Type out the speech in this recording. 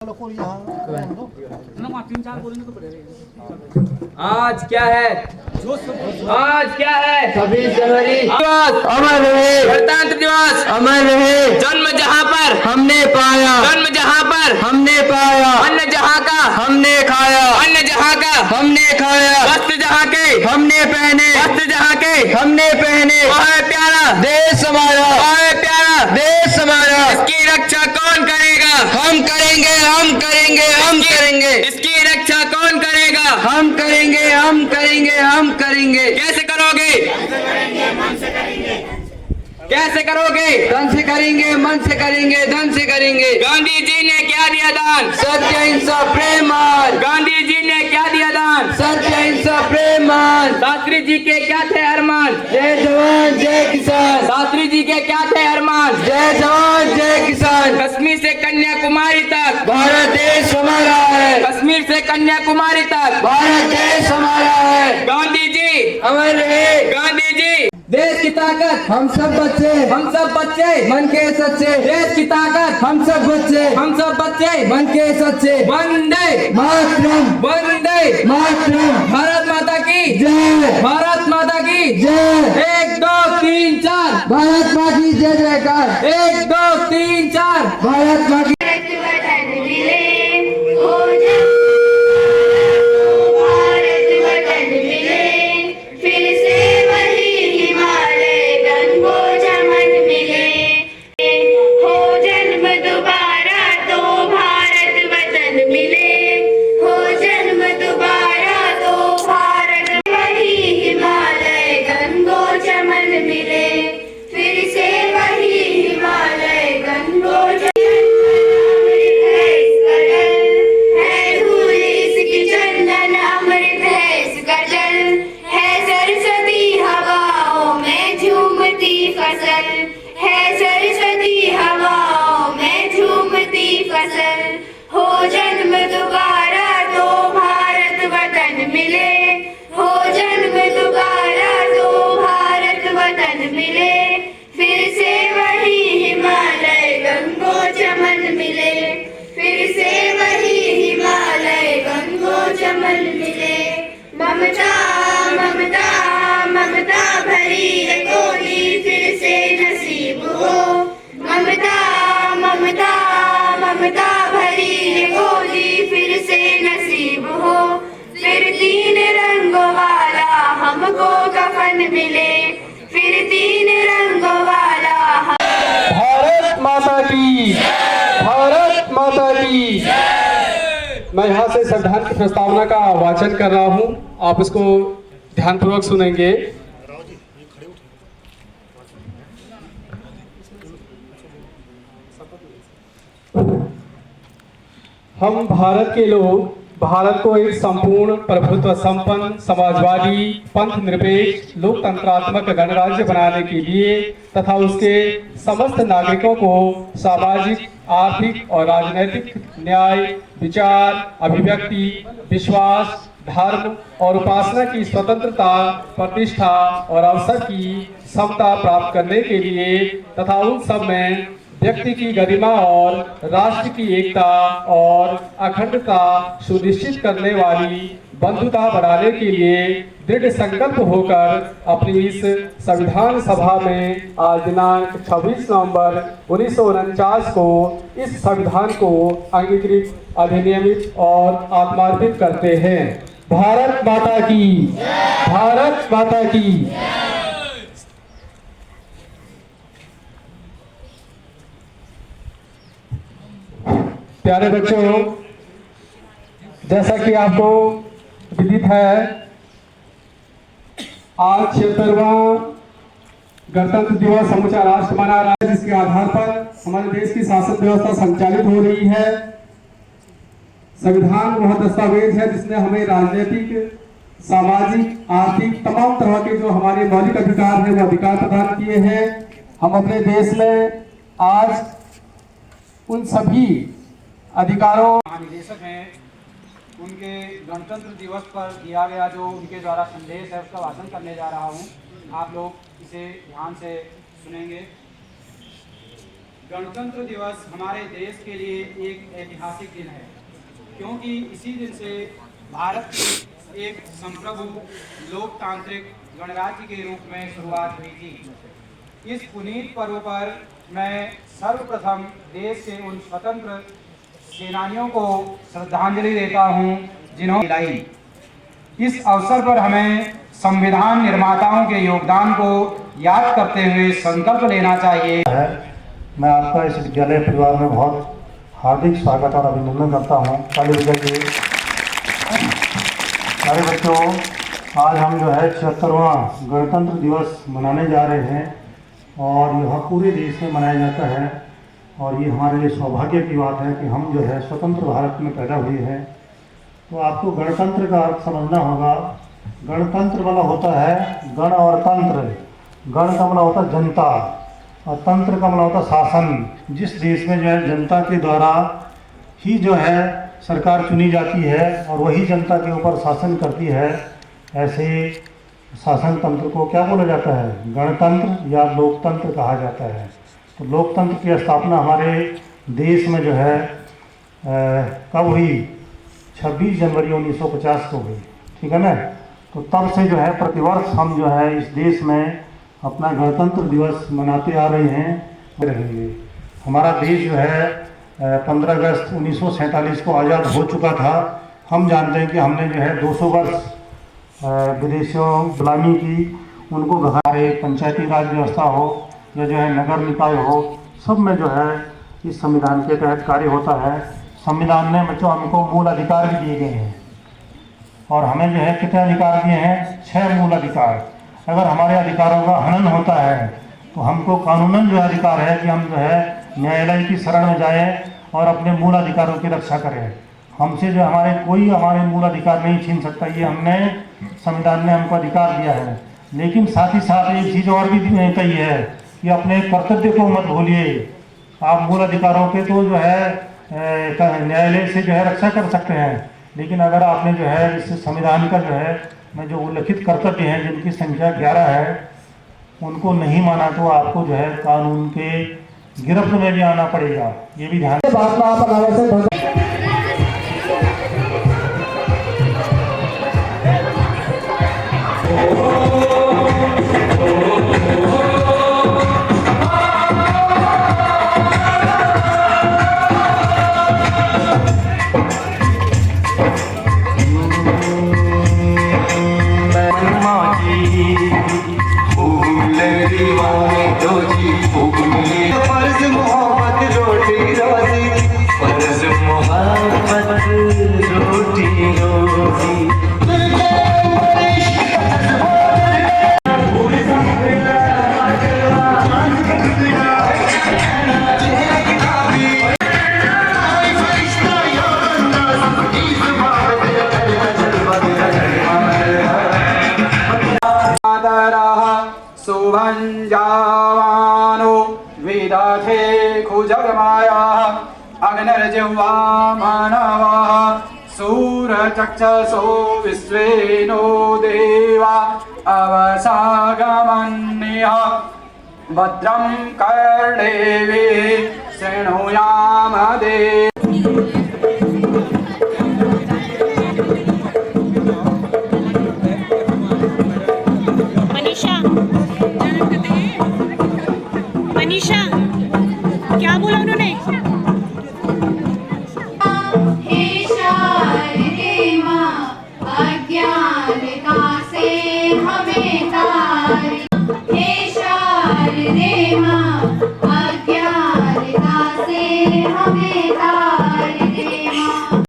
आज क्या है? 26 जनवरी अमर रहे, गणतंत्र दिवस अमर रहे। जन्म जहाँ पर हमने पाया, जन्म जहाँ पर हमने पाया, अन्न जहाँ का हमने खाया, अन्न जहाँ का हमने खाया, वस्त्र जहाँ के हमने पहने, वस्त्र जहाँ के हमने पहने। वह है प्यारा देश हमारा, वह है प्यारा। देश हमारा। इसकी रक्षा कौन करेगा? हम करेंगे, हम करेंगे, हम करेंगे, इसकी रक्षा कौन करेगा? हम करेंगे, हम करेंगे, हम करेंगे। कैसे करोगे? कैसे करोगे? धन से करेंगे, मन से करेंगे, धन से करेंगे। गांधी जी ने क्या दिया दान? सत्य अहिंसा प्रेम मान। गांधी जी ने क्या दिया दान? सत्य अहिंसा प्रेम मान। शास्त्री जी के क्या थे अरमान? जय जवान जय किसान। शास्त्री जी के क्या थे अरमान? जय जवान जय किसान। कश्मीर से कन्याकुमारी तक भारत देश हमारा है, कश्मीर से कन्याकुमारी तक भारत देश हमारा है। गांधी जी अमर रहे गांधी जी। देश की ताकत हम सब बच्चे, हम सब बच्चे मन के सच्चे। देश की ताकत हम सब बच्चे, हम सब बच्चे मन के सच्चे। वंदे मातरम, वंदे मातरम। भारत माता की जय, भारत माता की जय। 1 2 3 4 भारत माँ की जय जयकार। 1 2 3 4 भारत माँ की। ममता ममता ममता भरी गोदी फिर से नसीब हो। ममता ममता ममता भरी गोदी फिर से नसीब हो। फिर 3 रंगों वाला हमको कफन मिले, फिर 3 रंगों वाला। भारत माता की, भारत माता की। मैं यहाँ से संविधान की प्रस्तावना का वाचन कर रहा हूँ, आप इसको ध्यानपूर्वक सुनेंगे। हम भारत के लोग भारत को एक संपूर्ण प्रभुत्व संपन्न समाजवादी पंथ निरपेक्ष लोकतंत्रात्मक गणराज्य बनाने के लिए तथा उसके समस्त नागरिकों को सामाजिक आर्थिक और राजनैतिक न्याय विचार अभिव्यक्ति विश्वास धर्म और उपासना की स्वतंत्रता प्रतिष्ठा और अवसर की समता प्राप्त करने के लिए तथा उन सब में व्यक्ति की गरिमा और राष्ट्र की एकता और अखंडता सुनिश्चित करने वाली बंधुता बढ़ाने के लिए दृढ़ संकल्प होकर अपनी इस संविधान सभा में आज दिनांक 26 नवंबर 1949 को इस संविधान को अंगीकृत अधिनियमित और आत्मार्पित करते हैं। भारत माता की, भारत माता की। प्यारे बच्चों, जैसा कि आपको विदित है, आज 76वां गणतंत्र दिवस समूचा राष्ट्र मना रहा है, जिसके आधार पर हमारे देश की शासन व्यवस्था संचालित हो रही है। संविधान वह दस्तावेज है जिसने हमें राजनीतिक सामाजिक आर्थिक तमाम तरह के जो हमारे मौलिक अधिकार हैं वो अधिकार प्रदान किए हैं। हम अपने देश में आज उन सभी अधिकारों महानिदेशक हैं, उनके गणतंत्र दिवस पर दिया गया जो उनके द्वारा संदेश है उसका वाचन करने जा रहा हूं। आप लोग इसे ध्यान से सुनेंगे। गणतंत्र दिवस हमारे देश के लिए एक ऐतिहासिक दिन है, क्योंकि इसी दिन से भारत की एक संप्रभु लोकतांत्रिक गणराज्य के रूप में शुरुआत हुई थी। इस पुनीत पर्व पर मैं सर्वप्रथम देश के उन स्वतंत्र सेनानियों को श्रद्धांजलि देता हूं जिन्होंने दिलाई। इस अवसर पर हमें संविधान निर्माताओं के योगदान को याद करते हुए संकल्प लेना चाहिए। मैं आपका इस विद्यालय परिवार में बहुत हार्दिक स्वागत और अभिनंदन करता हूँ। ताली बजाइए। सारे बच्चों, आज हम जो है 76वां गणतंत्र दिवस मनाने जा रहे हैं और यह पूरे देश में मनाया जाता है और ये हमारे लिए सौभाग्य की बात है कि हम जो है स्वतंत्र भारत में पैदा हुए हैं। तो आपको गणतंत्र का अर्थ समझना होगा। गणतंत्र वाला होता है गण और तंत्र। गण का मतलब होता है जनता और तंत्र का मतलब होता है शासन। जिस देश में जो है जनता के द्वारा ही जो है सरकार चुनी जाती है और वही जनता के ऊपर शासन करती है, ऐसे शासन तंत्र को क्या बोला जाता है? गणतंत्र या लोकतंत्र कहा जाता है। तो लोकतंत्र की स्थापना हमारे देश में जो है कब हुई? 26 जनवरी 1950 को हुई। ठीक है ना? तो तब से जो है प्रतिवर्ष हम जो है इस देश में अपना गणतंत्र दिवस मनाते आ रहे हैं, रहेंगे। हमारा देश जो है 15 अगस्त 1947 को आज़ाद हो चुका था। हम जानते हैं कि हमने जो है 200 वर्ष विदेशियों गुलामी की, उनको हमारे पंचायती राज व्यवस्था हो या जो है नगर निकाय हो, सब में जो है इस संविधान के तहत कार्य होता है। संविधान ने बच्चों हमको मूल अधिकार भी दिए गए हैं और हमें जो है कितने अधिकार दिए हैं? 6 मूल अधिकार। अगर हमारे अधिकारों का हनन होता है तो हमको कानूनन जो अधिकार है कि हम जो है न्यायालय की शरण में जाएं और अपने मूल अधिकारों की रक्षा करें। हमसे जो हमारे मूल अधिकार नहीं छीन सकता, ये हमने संविधान ने हमको अधिकार दिया है। लेकिन साथ ही साथ एक चीज़ और भी कही है कि अपने कर्तव्य को मत भूलिए। आप मूल अधिकारों के तो जो है न्यायालय से जो है रक्षा कर सकते हैं, लेकिन अगर आपने जो है इस संविधान का जो है में जो उल्लिखित कर्तव्य हैं जिनकी संख्या 11 है, उनको नहीं माना तो आपको जो है कानून के गिरफ्त में भी आना पड़ेगा। ये भी ध्यान शुभंजावानो विदधे खुजगमाया अग्निर्जिह्वा मानवः सूरचक्षुषो विश्वेनो देवा अवसागमन्यः भद्रं कर्णेभिः शृणुयाम मनीषा, क्या बोला उन्होंने? हे शारदे माँ, अज्ञानता से हमें तारी। हे शारदे माँ,